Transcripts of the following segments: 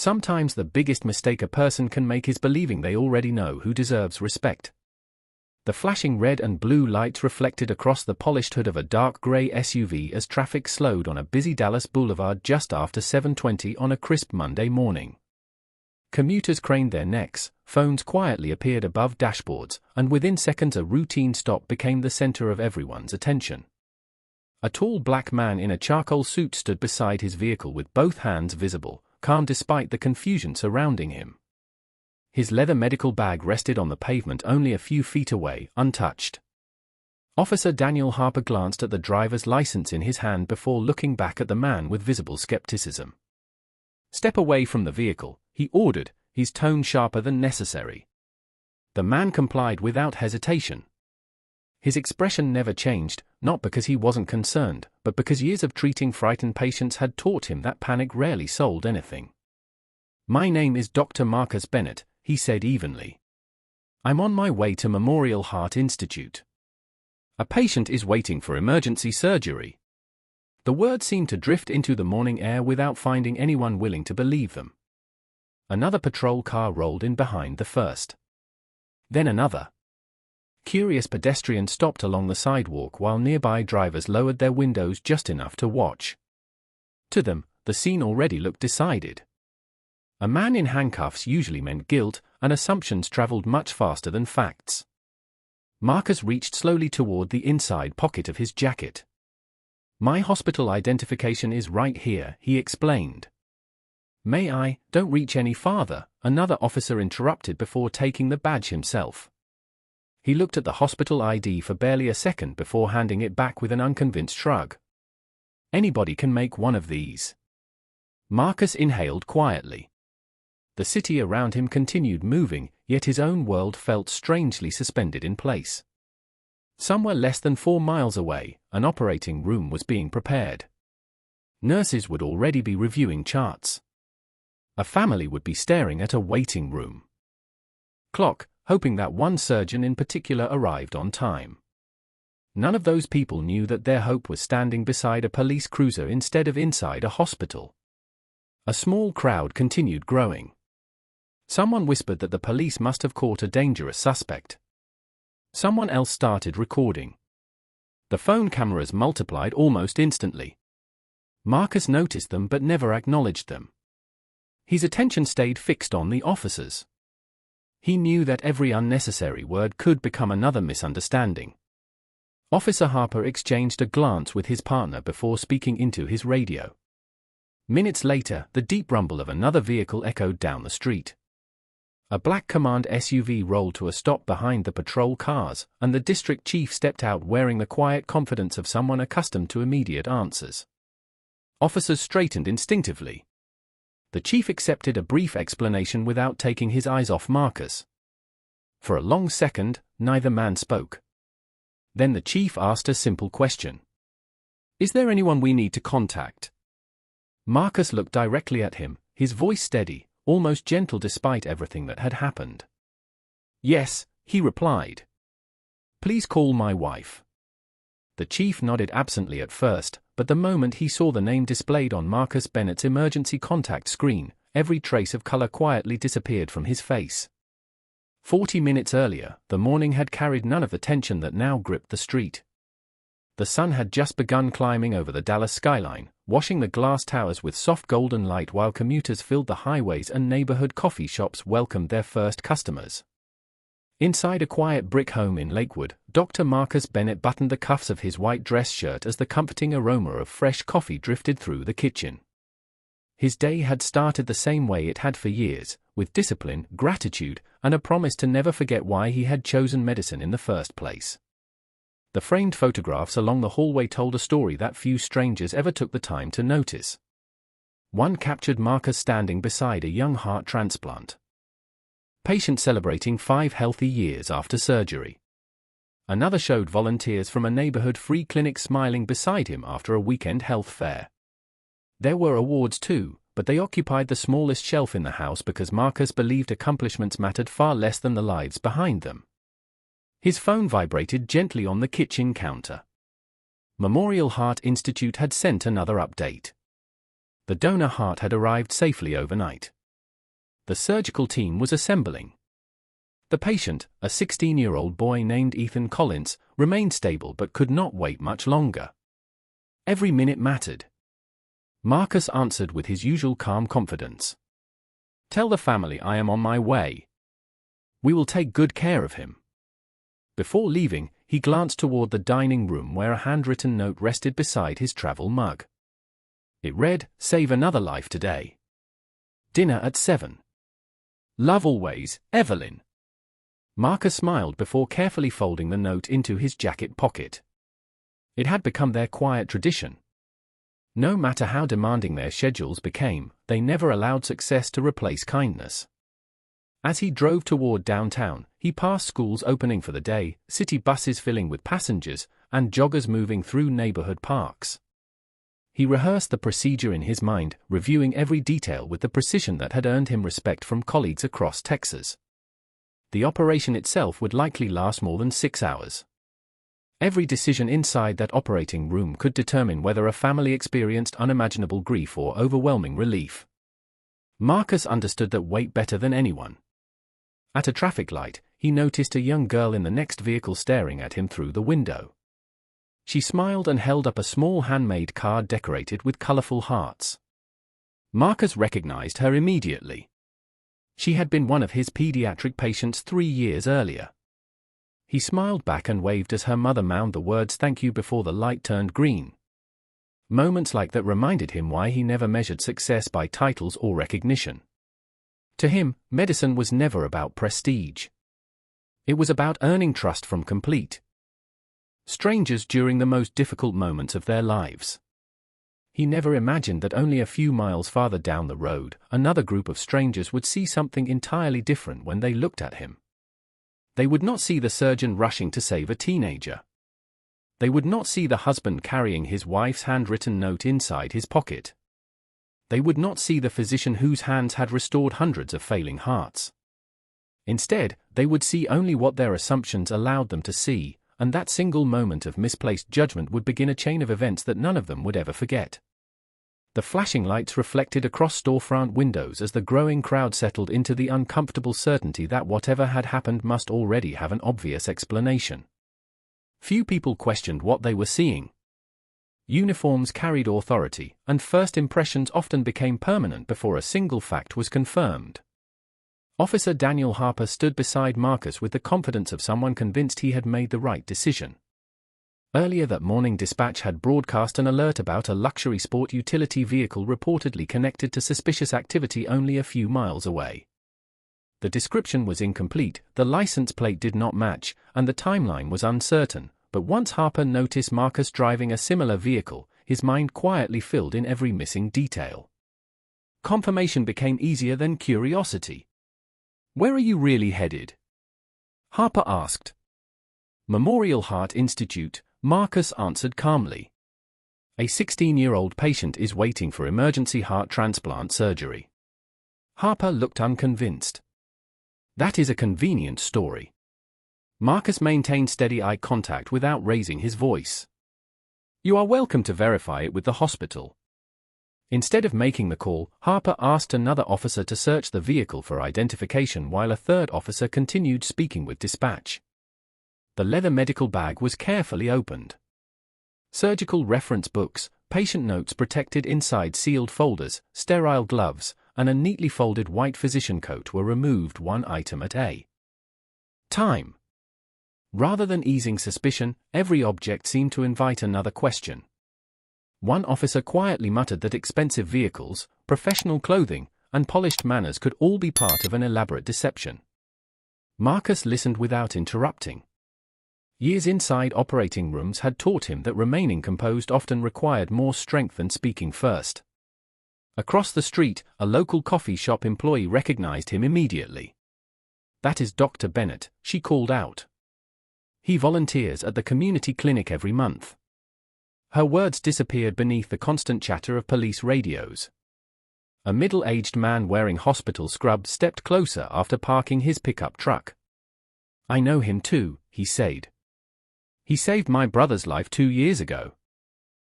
Sometimes the biggest mistake a person can make is believing they already know who deserves respect. The flashing red and blue lights reflected across the polished hood of a dark gray SUV as traffic slowed on a busy Dallas boulevard just after 7:20 on a crisp Monday morning. Commuters craned their necks, phones quietly appeared above dashboards, and within seconds a routine stop became the center of everyone's attention. A tall black man in a charcoal suit stood beside his vehicle with both hands visible, calm despite the confusion surrounding him. His leather medical bag rested on the pavement only a few feet away, untouched. Officer Daniel Harper glanced at the driver's license in his hand before looking back at the man with visible skepticism. "Step away from the vehicle," he ordered, his tone sharper than necessary. The man complied without hesitation. His expression never changed, not because he wasn't concerned, but because years of treating frightened patients had taught him that panic rarely solved anything. "My name is Dr. Marcus Bennett," he said evenly. "I'm on my way to Memorial Heart Institute. A patient is waiting for emergency surgery." The words seemed to drift into the morning air without finding anyone willing to believe them. Another patrol car rolled in behind the first. Then another. Curious pedestrians stopped along the sidewalk while nearby drivers lowered their windows just enough to watch. To them, the scene already looked decided. A man in handcuffs usually meant guilt, and assumptions traveled much faster than facts. Marcus reached slowly toward the inside pocket of his jacket. "My hospital identification is right here," he explained. "May I?" "Don't reach any farther," another officer interrupted before taking the badge himself. He looked at the hospital ID for barely a second before handing it back with an unconvinced shrug. "Anybody can make one of these." Marcus inhaled quietly. The city around him continued moving, yet his own world felt strangely suspended in place. Somewhere less than 4 miles away, an operating room was being prepared. Nurses would already be reviewing charts. A family would be staring at a waiting room clock, hoping that one surgeon in particular arrived on time. None of those people knew that their hope was standing beside a police cruiser instead of inside a hospital. A small crowd continued growing. Someone whispered that the police must have caught a dangerous suspect. Someone else started recording. The phone cameras multiplied almost instantly. Marcus noticed them but never acknowledged them. His attention stayed fixed on the officers. He knew that every unnecessary word could become another misunderstanding. Officer Harper exchanged a glance with his partner before speaking into his radio. Minutes later, the deep rumble of another vehicle echoed down the street. A black command SUV rolled to a stop behind the patrol cars, and the district chief stepped out wearing the quiet confidence of someone accustomed to immediate answers. Officers straightened instinctively. The chief accepted a brief explanation without taking his eyes off Marcus. For a long second, neither man spoke. Then the chief asked a simple question. "Is there anyone we need to contact?" Marcus looked directly at him, his voice steady, almost gentle despite everything that had happened. "Yes," he replied. "Please call my wife." The chief nodded absently at first, but the moment he saw the name displayed on Marcus Bennett's emergency contact screen, every trace of color quietly disappeared from his face. 40 minutes earlier, the morning had carried none of the tension that now gripped the street. The sun had just begun climbing over the Dallas skyline, washing the glass towers with soft golden light while commuters filled the highways and neighborhood coffee shops welcomed their first customers. Inside a quiet brick home in Lakewood, Dr. Marcus Bennett buttoned the cuffs of his white dress shirt as the comforting aroma of fresh coffee drifted through the kitchen. His day had started the same way it had for years, with discipline, gratitude, and a promise to never forget why he had chosen medicine in the first place. The framed photographs along the hallway told a story that few strangers ever took the time to notice. One captured Marcus standing beside a young heart transplant patient celebrating 5 healthy years after surgery. Another showed volunteers from a neighborhood free clinic smiling beside him after a weekend health fair. There were awards too, but they occupied the smallest shelf in the house because Marcus believed accomplishments mattered far less than the lives behind them. His phone vibrated gently on the kitchen counter. Memorial Heart Institute had sent another update. The donor heart had arrived safely overnight. The surgical team was assembling. The patient, a 16-year-old boy named Ethan Collins, remained stable but could not wait much longer. Every minute mattered. Marcus answered with his usual calm confidence. "Tell the family I am on my way. We will take good care of him." Before leaving, he glanced toward the dining room where a handwritten note rested beside his travel mug. It read, "Save another life today. Dinner at 7. Love always, Evelyn." Marcus smiled before carefully folding the note into his jacket pocket. It had become their quiet tradition. No matter how demanding their schedules became, they never allowed success to replace kindness. As he drove toward downtown, he passed schools opening for the day, city buses filling with passengers, and joggers moving through neighborhood parks. He rehearsed the procedure in his mind, reviewing every detail with the precision that had earned him respect from colleagues across Texas. The operation itself would likely last more than 6 hours. Every decision inside that operating room could determine whether a family experienced unimaginable grief or overwhelming relief. Marcus understood that weight better than anyone. At a traffic light, he noticed a young girl in the next vehicle staring at him through the window. She smiled and held up a small handmade card decorated with colorful hearts. Marcus recognized her immediately. She had been one of his pediatric patients 3 years earlier. He smiled back and waved as her mother mouthed the words "thank you" before the light turned green. Moments like that reminded him why he never measured success by titles or recognition. To him, medicine was never about prestige. It was about earning trust from complete strangers during the most difficult moments of their lives. He never imagined that only a few miles farther down the road, another group of strangers would see something entirely different when they looked at him. They would not see the surgeon rushing to save a teenager. They would not see the husband carrying his wife's handwritten note inside his pocket. They would not see the physician whose hands had restored hundreds of failing hearts. Instead, they would see only what their assumptions allowed them to see, and that single moment of misplaced judgment would begin a chain of events that none of them would ever forget. The flashing lights reflected across storefront windows as the growing crowd settled into the uncomfortable certainty that whatever had happened must already have an obvious explanation. Few people questioned what they were seeing. Uniforms carried authority, and first impressions often became permanent before a single fact was confirmed. Officer Daniel Harper stood beside Marcus with the confidence of someone convinced he had made the right decision. Earlier that morning, dispatch had broadcast an alert about a luxury sport utility vehicle reportedly connected to suspicious activity only a few miles away. The description was incomplete, the license plate did not match, and the timeline was uncertain, but once Harper noticed Marcus driving a similar vehicle, his mind quietly filled in every missing detail. Confirmation became easier than curiosity. "Where are you really headed?" Harper asked. "Memorial Heart Institute," Marcus answered calmly. "A 16-year-old patient is waiting for emergency heart transplant surgery." Harper looked unconvinced. "That is a convenient story." Marcus maintained steady eye contact without raising his voice. "You are welcome to verify it with the hospital." Instead of making the call, Harper asked another officer to search the vehicle for identification while a third officer continued speaking with dispatch. The leather medical bag was carefully opened. Surgical reference books, patient notes protected inside sealed folders, sterile gloves, and a neatly folded white physician coat were removed, one item at a time. Rather than easing suspicion, every object seemed to invite another question. One officer quietly muttered that expensive vehicles, professional clothing, and polished manners could all be part of an elaborate deception. Marcus listened without interrupting. Years inside operating rooms had taught him that remaining composed often required more strength than speaking first. Across the street, a local coffee shop employee recognized him immediately. "That is Dr. Bennett," she called out. "He volunteers at the community clinic every month." Her words disappeared beneath the constant chatter of police radios. A middle-aged man wearing hospital scrubs stepped closer after parking his pickup truck. "I know him too," he said. "He saved my brother's life 2 years ago."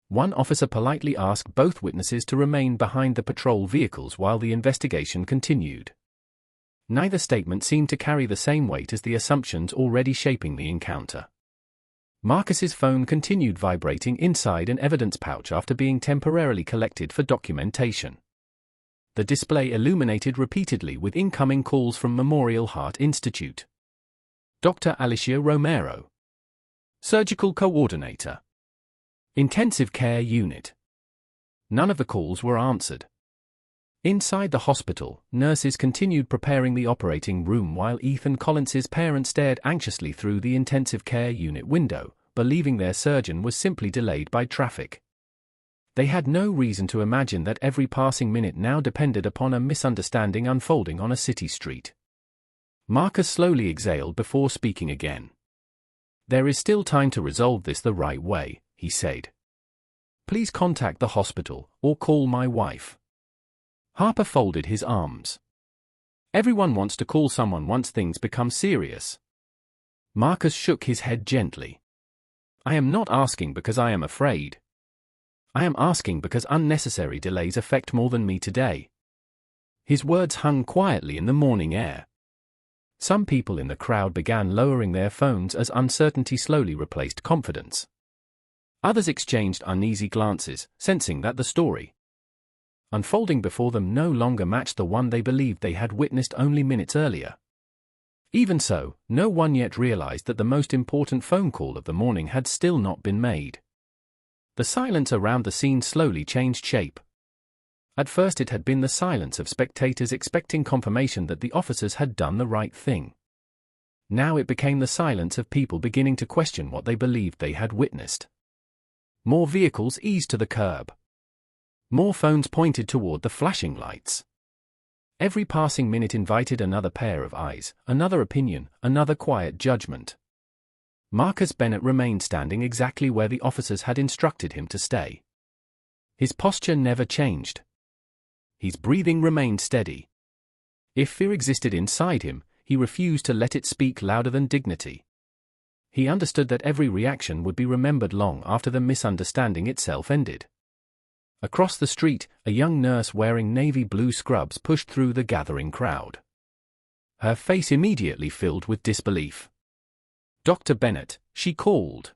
One officer politely asked both witnesses to remain behind the patrol vehicles while the investigation continued. Neither statement seemed to carry the same weight as the assumptions already shaping the encounter. Marcus's phone continued vibrating inside an evidence pouch after being temporarily collected for documentation. The display illuminated repeatedly with incoming calls from Memorial Heart Institute. Dr. Alicia Romero, Surgical Coordinator, Intensive Care Unit. None of the calls were answered. Inside the hospital, nurses continued preparing the operating room while Ethan Collins's parents stared anxiously through the intensive care unit window, believing their surgeon was simply delayed by traffic. They had no reason to imagine that every passing minute now depended upon a misunderstanding unfolding on a city street. Marcus slowly exhaled before speaking again. "There is still time to resolve this the right way," he said. "Please contact the hospital, or call my wife." Harper folded his arms. "Everyone wants to call someone once things become serious." Marcus shook his head gently. "I am not asking because I am afraid. I am asking because unnecessary delays affect more than me today." His words hung quietly in the morning air. Some people in the crowd began lowering their phones as uncertainty slowly replaced confidence. Others exchanged uneasy glances, sensing that the story unfolding before them no longer matched the one they believed they had witnessed only minutes earlier. Even so, no one yet realized that the most important phone call of the morning had still not been made. The silence around the scene slowly changed shape. At first it had been the silence of spectators expecting confirmation that the officers had done the right thing. Now it became the silence of people beginning to question what they believed they had witnessed. More vehicles eased to the curb. More phones pointed toward the flashing lights. Every passing minute invited another pair of eyes, another opinion, another quiet judgment. Marcus Bennett remained standing exactly where the officers had instructed him to stay. His posture never changed. His breathing remained steady. If fear existed inside him, he refused to let it speak louder than dignity. He understood that every reaction would be remembered long after the misunderstanding itself ended. Across the street, a young nurse wearing navy blue scrubs pushed through the gathering crowd. Her face immediately filled with disbelief. "Dr. Bennett," she called.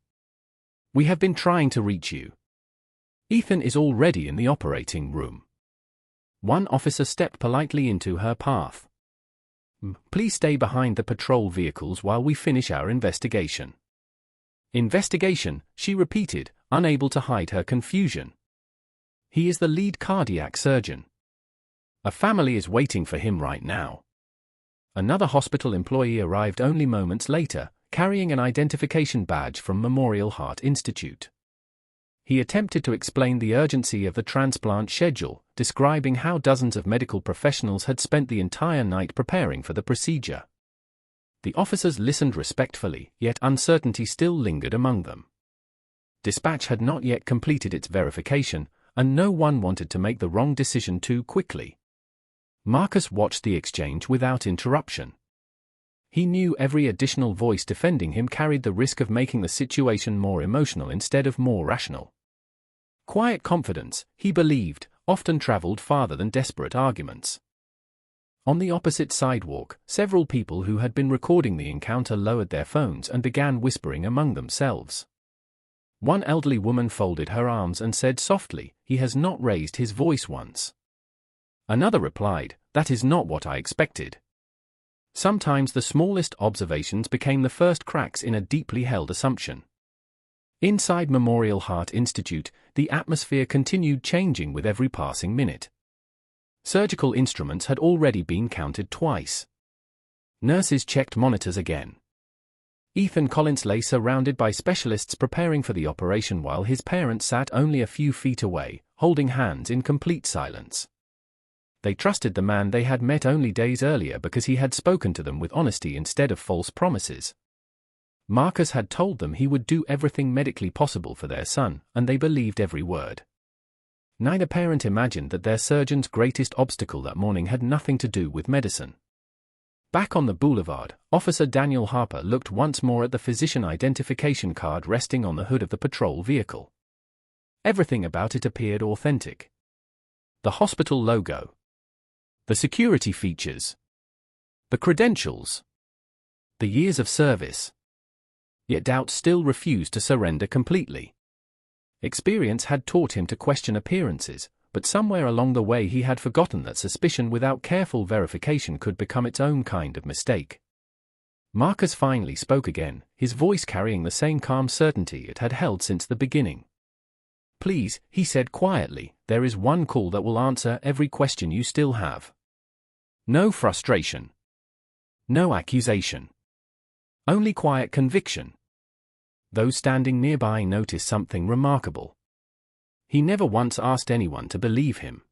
"We have been trying to reach you. Ethan is already in the operating room." One officer stepped politely into her path. "Please stay behind the patrol vehicles while we finish our investigation." "Investigation," she repeated, unable to hide her confusion. "He is the lead cardiac surgeon. A family is waiting for him right now." Another hospital employee arrived only moments later, carrying an identification badge from Memorial Heart Institute. He attempted to explain the urgency of the transplant schedule, describing how dozens of medical professionals had spent the entire night preparing for the procedure. The officers listened respectfully, yet uncertainty still lingered among them. Dispatch had not yet completed its verification, and no one wanted to make the wrong decision too quickly. Marcus watched the exchange without interruption. He knew every additional voice defending him carried the risk of making the situation more emotional instead of more rational. Quiet confidence, he believed, often traveled farther than desperate arguments. On the opposite sidewalk, several people who had been recording the encounter lowered their phones and began whispering among themselves. One elderly woman folded her arms and said softly, "He has not raised his voice once." Another replied, "That is not what I expected." Sometimes the smallest observations became the first cracks in a deeply held assumption. Inside Memorial Heart Institute, the atmosphere continued changing with every passing minute. Surgical instruments had already been counted twice. Nurses checked monitors again. Ethan Collins lay surrounded by specialists preparing for the operation while his parents sat only a few feet away, holding hands in complete silence. They trusted the man they had met only days earlier because he had spoken to them with honesty instead of false promises. Marcus had told them he would do everything medically possible for their son, and they believed every word. Neither parent imagined that their surgeon's greatest obstacle that morning had nothing to do with medicine. Back on the boulevard, Officer Daniel Harper looked once more at the physician identification card resting on the hood of the patrol vehicle. Everything about it appeared authentic. The hospital logo. The security features. The credentials. The years of service. Yet doubt still refused to surrender completely. Experience had taught him to question appearances, but somewhere along the way he had forgotten that suspicion without careful verification could become its own kind of mistake. Marcus finally spoke again, his voice carrying the same calm certainty it had held since the beginning. "Please," he said quietly, "there is one call that will answer every question you still have. No frustration. No accusation. Only quiet conviction." Those standing nearby noticed something remarkable. He never once asked anyone to believe him.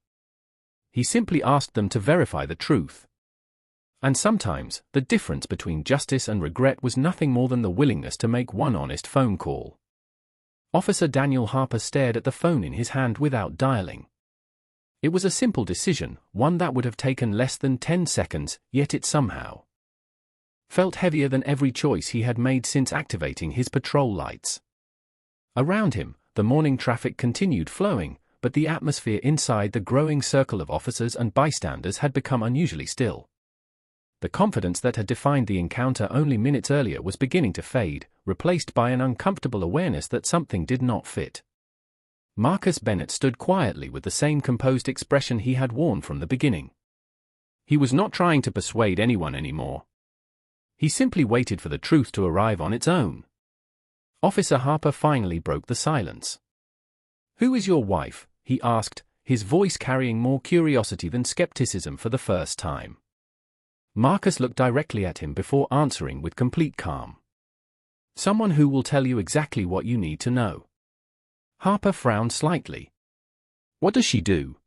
He simply asked them to verify the truth. And sometimes, the difference between justice and regret was nothing more than the willingness to make one honest phone call. Officer Daniel Harper stared at the phone in his hand without dialing. It was a simple decision, one that would have taken less than 10 seconds, yet it somehow felt heavier than every choice he had made since activating his patrol lights. Around him, the morning traffic continued flowing, but the atmosphere inside the growing circle of officers and bystanders had become unusually still. The confidence that had defined the encounter only minutes earlier was beginning to fade, replaced by an uncomfortable awareness that something did not fit. Marcus Bennett stood quietly with the same composed expression he had worn from the beginning. He was not trying to persuade anyone anymore. He simply waited for the truth to arrive on its own. Officer Harper finally broke the silence. "Who is your wife?" he asked, his voice carrying more curiosity than skepticism for the first time. Marcus looked directly at him before answering with complete calm. "Someone who will tell you exactly what you need to know." Harper frowned slightly. "What does she do?"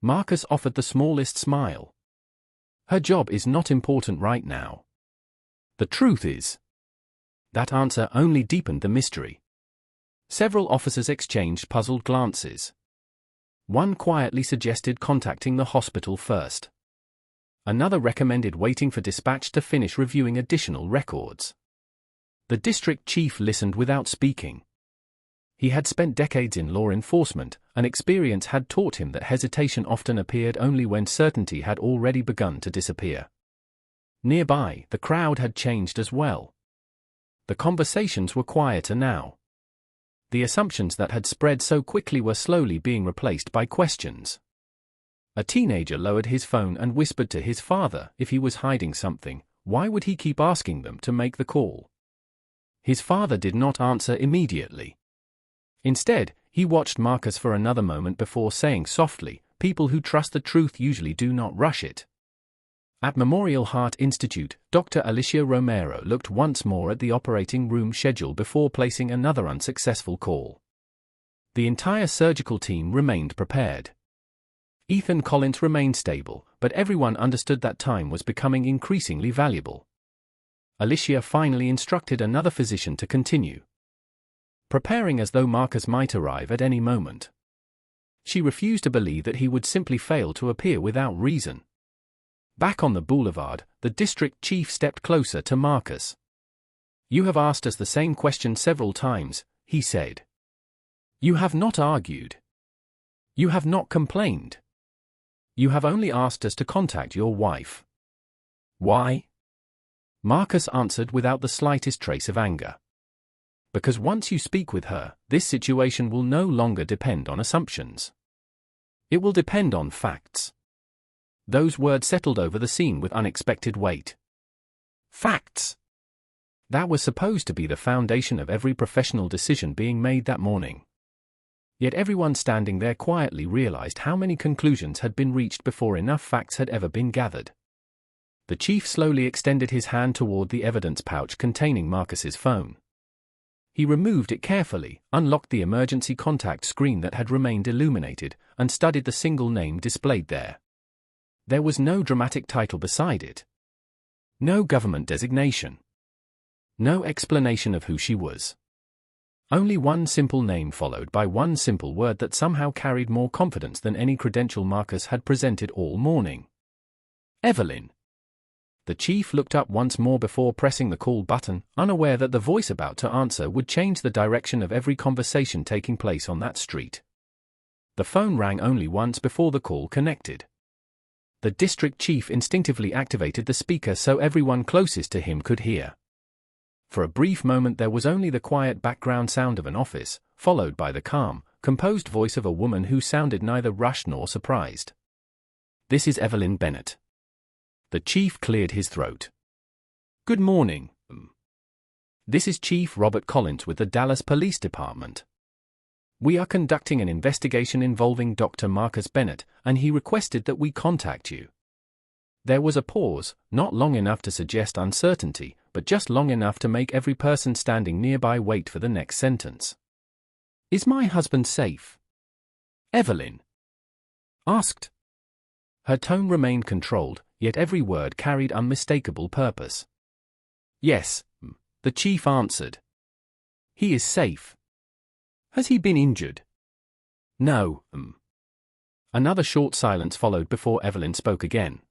Marcus offered the smallest smile. "Her job is not important right now. The truth is." That answer only deepened the mystery. Several officers exchanged puzzled glances. One quietly suggested contacting the hospital first. Another recommended waiting for dispatch to finish reviewing additional records. The district chief listened without speaking. He had spent decades in law enforcement, and experience had taught him that hesitation often appeared only when certainty had already begun to disappear. Nearby, the crowd had changed as well. The conversations were quieter now. The assumptions that had spread so quickly were slowly being replaced by questions. A teenager lowered his phone and whispered to his father, if he was hiding something, why would he keep asking them to make the call? His father did not answer immediately. Instead, he watched Marcus for another moment before saying softly, "People who trust the truth usually do not rush it." At Memorial Heart Institute, Dr. Alicia Romero looked once more at the operating room schedule before placing another unsuccessful call. The entire surgical team remained prepared. Ethan Collins remained stable, but everyone understood that time was becoming increasingly valuable. Alicia finally instructed another physician to continue, preparing as though Marcus might arrive at any moment. She refused to believe that he would simply fail to appear without reason. Back on the boulevard, the district chief stepped closer to Marcus. "You have asked us the same question several times," he said. "You have not argued. You have not complained. You have only asked us to contact your wife. Why?" Marcus answered without the slightest trace of anger. "Because once you speak with her, this situation will no longer depend on assumptions. It will depend on facts." Those words settled over the scene with unexpected weight. Facts. That was supposed to be the foundation of every professional decision being made that morning. Yet everyone standing there quietly realized how many conclusions had been reached before enough facts had ever been gathered. The chief slowly extended his hand toward the evidence pouch containing Marcus's phone. He removed it carefully, unlocked the emergency contact screen that had remained illuminated, and studied the single name displayed there. There was no dramatic title beside it. No government designation. No explanation of who she was. Only one simple name followed by one simple word that somehow carried more confidence than any credential Marcus had presented all morning. Evelyn. The chief looked up once more before pressing the call button, unaware that the voice about to answer would change the direction of every conversation taking place on that street. The phone rang only once before the call connected. The district chief instinctively activated the speaker so everyone closest to him could hear. For a brief moment there was only the quiet background sound of an office, followed by the calm, composed voice of a woman who sounded neither rushed nor surprised. "This is Evelyn Bennett." The chief cleared his throat. "Good morning. This is Chief Robert Collins with the Dallas Police Department. We are conducting an investigation involving Dr. Marcus Bennett, and he requested that we contact you." There was a pause, not long enough to suggest uncertainty, but just long enough to make every person standing nearby wait for the next sentence. "Is my husband safe?" Evelyn asked. Her tone remained controlled, yet every word carried unmistakable purpose. "Yes," the chief answered. "He is safe." "Has he been injured?" "No." Another short silence followed before Evelyn spoke again.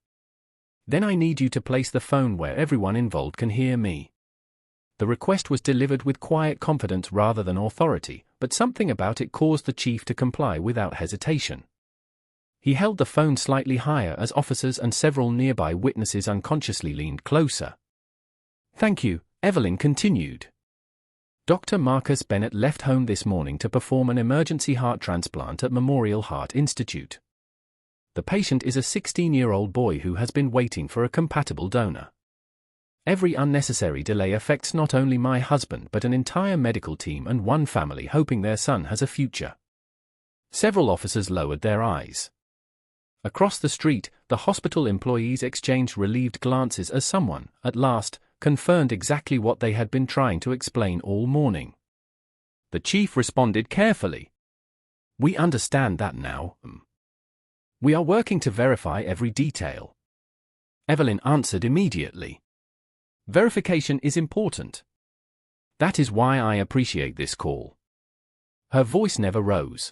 "Then I need you to place the phone where everyone involved can hear me." The request was delivered with quiet confidence rather than authority, but something about it caused the chief to comply without hesitation. He held the phone slightly higher as officers and several nearby witnesses unconsciously leaned closer. "Thank you," Evelyn continued. "Dr. Marcus Bennett left home this morning to perform an emergency heart transplant at Memorial Heart Institute. The patient is a 16-year-old boy who has been waiting for a compatible donor. Every unnecessary delay affects not only my husband but an entire medical team and one family hoping their son has a future." Several officers lowered their eyes. Across the street, the hospital employees exchanged relieved glances as someone, at last, confirmed exactly what they had been trying to explain all morning. The chief responded carefully. "We understand that now. We are working to verify every detail." Evelyn answered immediately. "Verification is important. That is why I appreciate this call." Her voice never rose.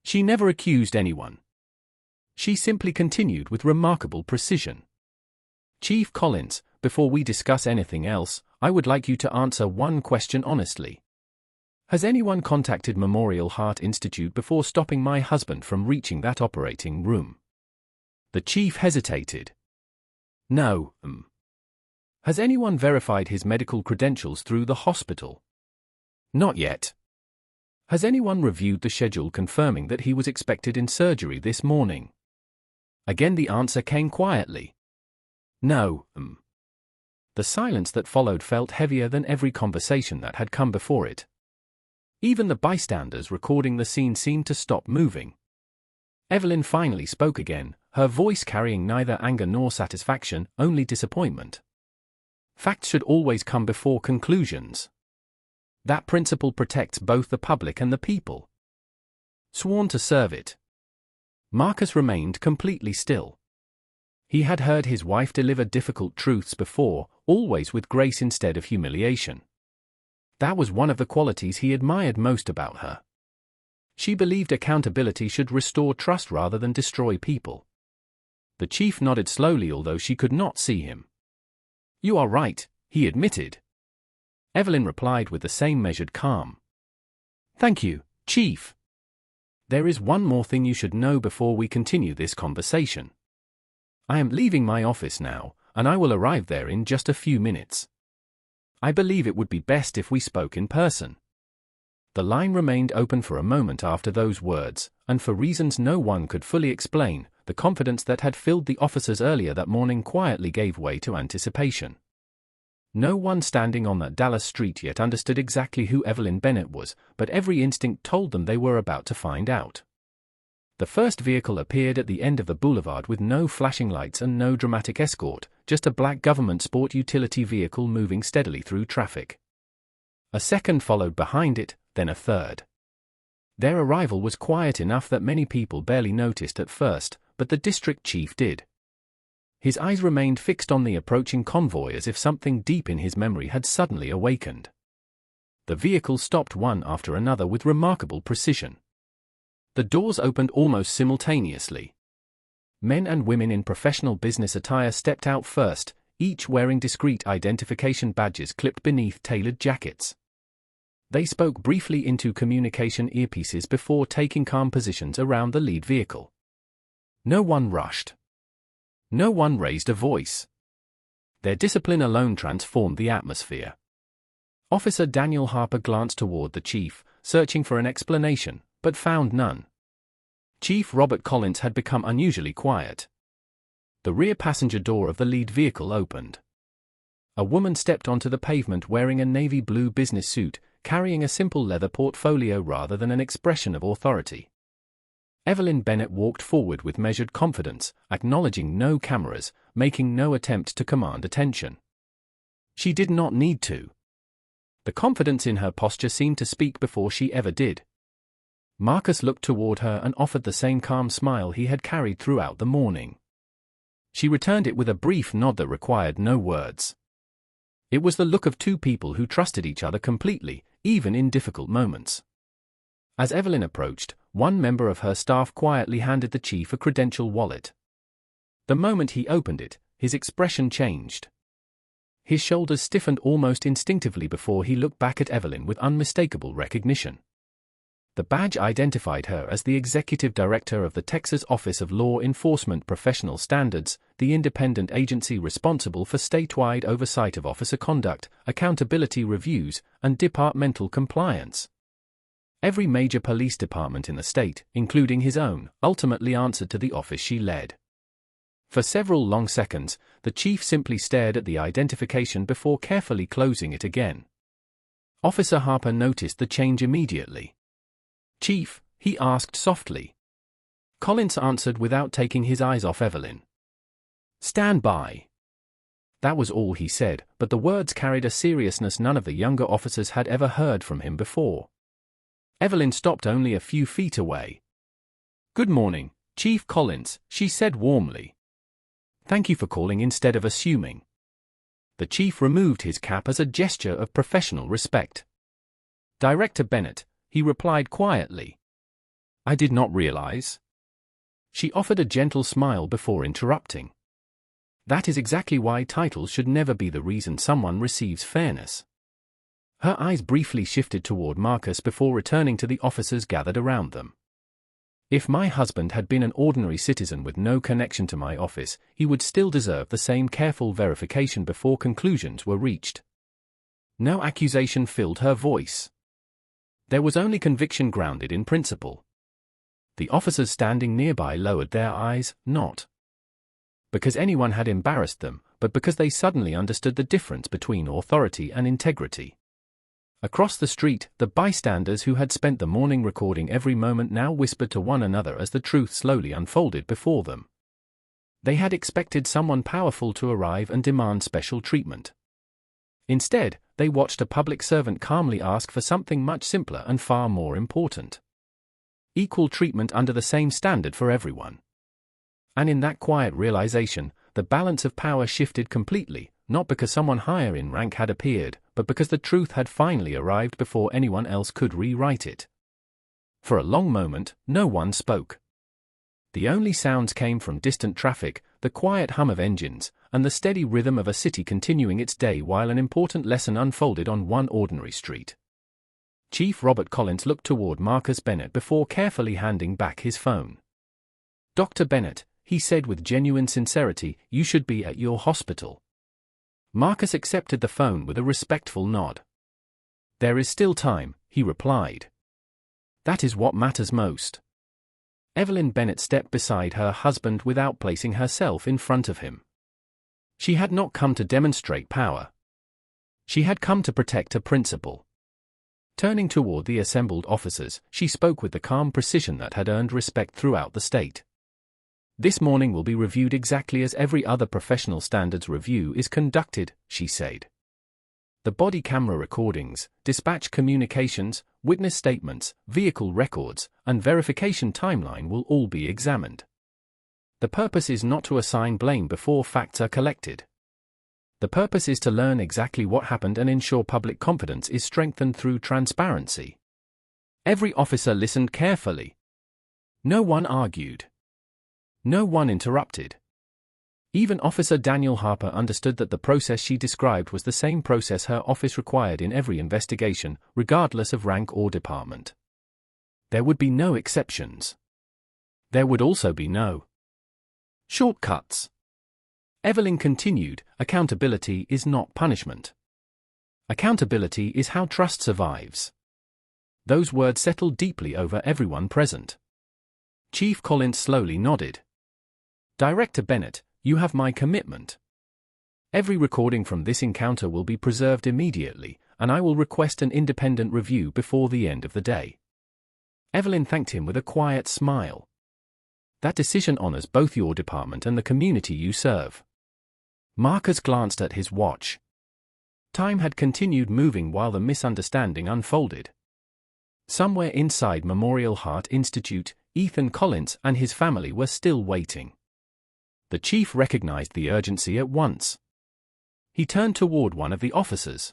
She never accused anyone. She simply continued with remarkable precision. "Chief Collins, before we discuss anything else, I would like you to answer one question honestly. Has anyone contacted Memorial Heart Institute before stopping my husband from reaching that operating room?" The chief hesitated. "No." "Has anyone verified his medical credentials through the hospital?" "Not yet." "Has anyone reviewed the schedule confirming that he was expected in surgery this morning?" Again the answer came quietly. "No." The silence that followed felt heavier than every conversation that had come before it. Even the bystanders recording the scene seemed to stop moving. Evelyn finally spoke again, her voice carrying neither anger nor satisfaction, only disappointment. "Facts should always come before conclusions. That principle protects both the public and the people. Sworn to serve it." Marcus remained completely still. He had heard his wife deliver difficult truths before, always with grace instead of humiliation. That was one of the qualities he admired most about her. She believed accountability should restore trust rather than destroy people. The chief nodded slowly although she could not see him. "You are right," he admitted. Evelyn replied with the same measured calm. "Thank you, Chief. There is one more thing you should know before we continue this conversation. I am leaving my office now, and I will arrive there in just a few minutes. I believe it would be best if we spoke in person." The line remained open for a moment after those words, and for reasons no one could fully explain, the confidence that had filled the officers earlier that morning quietly gave way to anticipation. No one standing on that Dallas street yet understood exactly who Evelyn Bennett was, but every instinct told them they were about to find out. The first vehicle appeared at the end of the boulevard with no flashing lights and no dramatic escort, just a black government sport utility vehicle moving steadily through traffic. A second followed behind it, then a third. Their arrival was quiet enough that many people barely noticed at first, but the district chief did. His eyes remained fixed on the approaching convoy as if something deep in his memory had suddenly awakened. The vehicle stopped one after another with remarkable precision. The doors opened almost simultaneously. Men and women in professional business attire stepped out first, each wearing discreet identification badges clipped beneath tailored jackets. They spoke briefly into communication earpieces before taking calm positions around the lead vehicle. No one rushed. No one raised a voice. Their discipline alone transformed the atmosphere. Officer Daniel Harper glanced toward the chief, searching for an explanation, but found none. Chief Robert Collins had become unusually quiet. The rear passenger door of the lead vehicle opened. A woman stepped onto the pavement wearing a navy blue business suit, carrying a simple leather portfolio rather than an expression of authority. Evelyn Bennett walked forward with measured confidence, acknowledging no cameras, making no attempt to command attention. She did not need to. The confidence in her posture seemed to speak before she ever did. Marcus looked toward her and offered the same calm smile he had carried throughout the morning. She returned it with a brief nod that required no words. It was the look of two people who trusted each other completely, even in difficult moments. As Evelyn approached, one member of her staff quietly handed the chief a credential wallet. The moment he opened it, his expression changed. His shoulders stiffened almost instinctively before he looked back at Evelyn with unmistakable recognition. The badge identified her as the executive director of the Texas Office of Law Enforcement Professional Standards, the independent agency responsible for statewide oversight of officer conduct, accountability reviews, and departmental compliance. Every major police department in the state, including his own, ultimately answered to the office she led. For several long seconds, the chief simply stared at the identification before carefully closing it again. Officer Harper noticed the change immediately. "Chief," he asked softly. Collins answered without taking his eyes off Evelyn. "Stand by." That was all he said, but the words carried a seriousness none of the younger officers had ever heard from him before. Evelyn stopped only a few feet away. "Good morning, Chief Collins," she said warmly. "Thank you for calling instead of assuming." The chief removed his cap as a gesture of professional respect. "Director Bennett," he replied quietly. "I did not realize." She offered a gentle smile before interrupting. "That is exactly why titles should never be the reason someone receives fairness." Her eyes briefly shifted toward Marcus before returning to the officers gathered around them. "If my husband had been an ordinary citizen with no connection to my office, he would still deserve the same careful verification before conclusions were reached." No accusation filled her voice. There was only conviction grounded in principle. The officers standing nearby lowered their eyes, not because anyone had embarrassed them, but because they suddenly understood the difference between authority and integrity. Across the street, the bystanders who had spent the morning recording every moment now whispered to one another as the truth slowly unfolded before them. They had expected someone powerful to arrive and demand special treatment. Instead, they watched a public servant calmly ask for something much simpler and far more important. Equal treatment under the same standard for everyone. And in that quiet realization, the balance of power shifted completely, not because someone higher in rank had appeared, but because the truth had finally arrived before anyone else could rewrite it. For a long moment, no one spoke. The only sounds came from distant traffic, the quiet hum of engines, and the steady rhythm of a city continuing its day while an important lesson unfolded on one ordinary street. Chief Robert Collins looked toward Marcus Bennett before carefully handing back his phone. "Dr. Bennett," he said with genuine sincerity, "you should be at your hospital." Marcus accepted the phone with a respectful nod. "There is still time," he replied. "That is what matters most." Evelyn Bennett stepped beside her husband without placing herself in front of him. She had not come to demonstrate power. She had come to protect a principle. Turning toward the assembled officers, she spoke with the calm precision that had earned respect throughout the state. "This morning will be reviewed exactly as every other professional standards review is conducted," she said. "The body camera recordings, dispatch communications, witness statements, vehicle records, and verification timeline will all be examined. The purpose is not to assign blame before facts are collected. The purpose is to learn exactly what happened and ensure public confidence is strengthened through transparency." Every officer listened carefully. No one argued. No one interrupted. Even Officer Daniel Harper understood that the process she described was the same process her office required in every investigation, regardless of rank or department. There would be no exceptions. There would also be no shortcuts. Evelyn continued, accountability is not punishment. Accountability is how trust survives. Those words settled deeply over everyone present. Chief Collins slowly nodded. Director Bennett, you have my commitment. Every recording from this encounter will be preserved immediately, and I will request an independent review before the end of the day. Evelyn thanked him with a quiet smile. That decision honors both your department and the community you serve. Marcus glanced at his watch. Time had continued moving while the misunderstanding unfolded. Somewhere inside Memorial Heart Institute, Ethan Collins and his family were still waiting. The chief recognized the urgency at once. He turned toward one of the officers.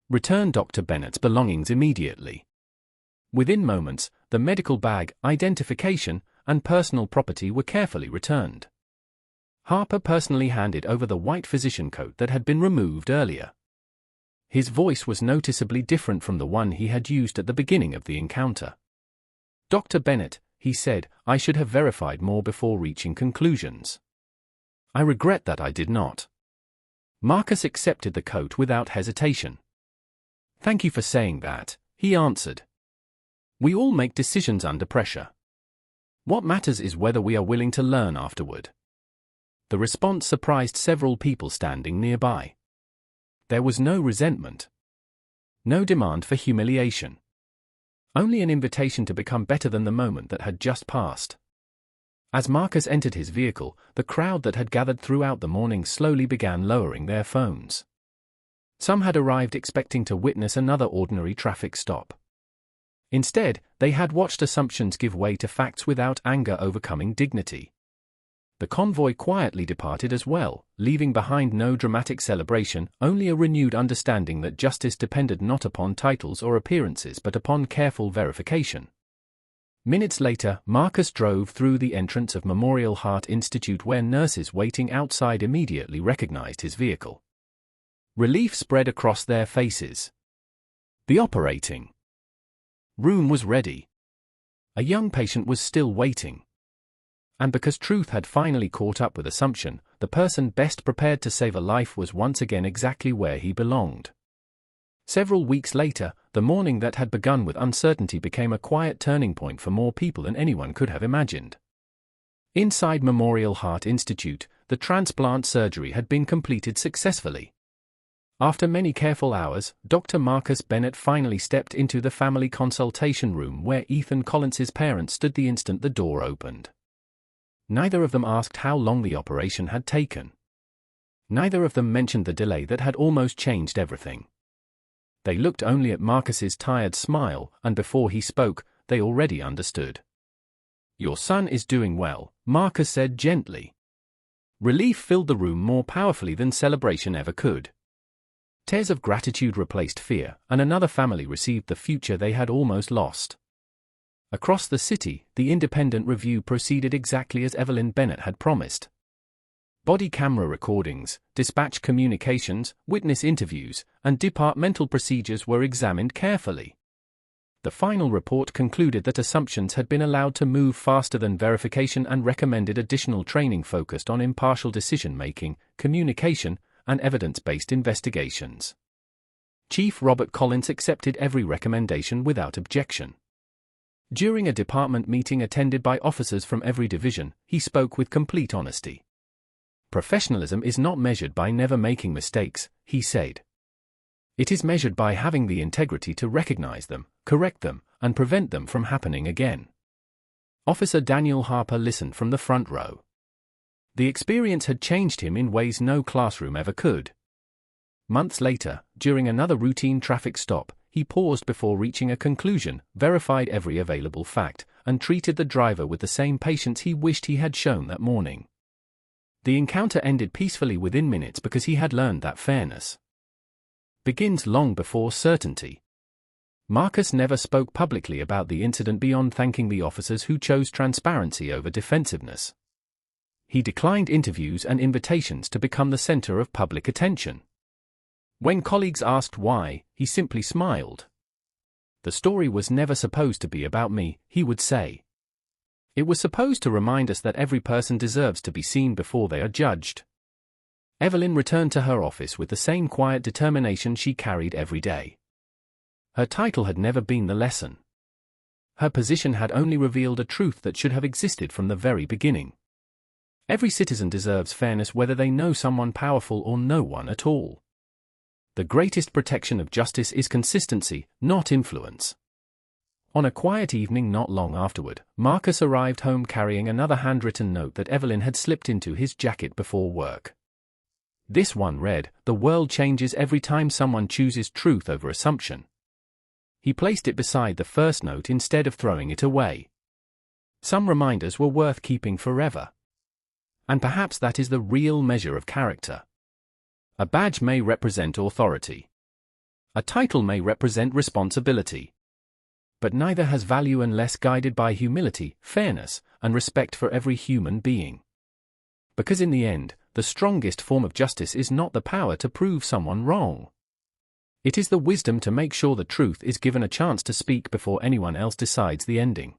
Return Dr. Bennett's belongings immediately. Within moments, the medical bag, identification, and personal property were carefully returned. Harper personally handed over the white physician coat that had been removed earlier. His voice was noticeably different from the one he had used at the beginning of the encounter. Dr. Bennett, he said, I should have verified more before reaching conclusions. I regret that I did not. Marcus accepted the coat without hesitation. Thank you for saying that, he answered. We all make decisions under pressure. What matters is whether we are willing to learn afterward. The response surprised several people standing nearby. There was no resentment. No demand for humiliation. Only an invitation to become better than the moment that had just passed. As Marcus entered his vehicle, the crowd that had gathered throughout the morning slowly began lowering their phones. Some had arrived expecting to witness another ordinary traffic stop. Instead, they had watched assumptions give way to facts without anger overcoming dignity. The convoy quietly departed as well, leaving behind no dramatic celebration, only a renewed understanding that justice depended not upon titles or appearances but upon careful verification. Minutes later, Marcus drove through the entrance of Memorial Heart Institute where nurses waiting outside immediately recognized his vehicle. Relief spread across their faces. The operating room was ready. A young patient was still waiting. And because truth had finally caught up with assumption, the person best prepared to save a life was once again exactly where he belonged. Several weeks later, the morning that had begun with uncertainty became a quiet turning point for more people than anyone could have imagined. Inside Memorial Heart Institute, the transplant surgery had been completed successfully. After many careful hours, Dr. Marcus Bennett finally stepped into the family consultation room where Ethan Collins's parents stood the instant the door opened. Neither of them asked how long the operation had taken. Neither of them mentioned the delay that had almost changed everything. They looked only at Marcus's tired smile, and before he spoke, they already understood. Your son is doing well, Marcus said gently. Relief filled the room more powerfully than celebration ever could. Tears of gratitude replaced fear, and another family received the future they had almost lost. Across the city, the independent review proceeded exactly as Evelyn Bennett had promised. Body camera recordings, dispatch communications, witness interviews, and departmental procedures were examined carefully. The final report concluded that assumptions had been allowed to move faster than verification and recommended additional training focused on impartial decision-making, communication, and evidence-based investigations. Chief Robert Collins accepted every recommendation without objection. During a department meeting attended by officers from every division, he spoke with complete honesty. Professionalism is not measured by never making mistakes, he said. It is measured by having the integrity to recognize them, correct them, and prevent them from happening again. Officer Daniel Harper listened from the front row. The experience had changed him in ways no classroom ever could. Months later, during another routine traffic stop, he paused before reaching a conclusion, verified every available fact, and treated the driver with the same patience he wished he had shown that morning. The encounter ended peacefully within minutes because he had learned that fairness begins long before certainty. Marcus never spoke publicly about the incident beyond thanking the officers who chose transparency over defensiveness. He declined interviews and invitations to become the center of public attention. When colleagues asked why, he simply smiled. The story was never supposed to be about me, he would say. It was supposed to remind us that every person deserves to be seen before they are judged. Evelyn returned to her office with the same quiet determination she carried every day. Her title had never been the lesson. Her position had only revealed a truth that should have existed from the very beginning. Every citizen deserves fairness whether they know someone powerful or no one at all. The greatest protection of justice is consistency, not influence. On a quiet evening not long afterward, Marcus arrived home carrying another handwritten note that Evelyn had slipped into his jacket before work. This one read, "The world changes every time someone chooses truth over assumption." He placed it beside the first note instead of throwing it away. Some reminders were worth keeping forever. And perhaps that is the real measure of character. A badge may represent authority. A title may represent responsibility. But neither has value unless guided by humility, fairness, and respect for every human being. Because in the end, the strongest form of justice is not the power to prove someone wrong. It is the wisdom to make sure the truth is given a chance to speak before anyone else decides the ending.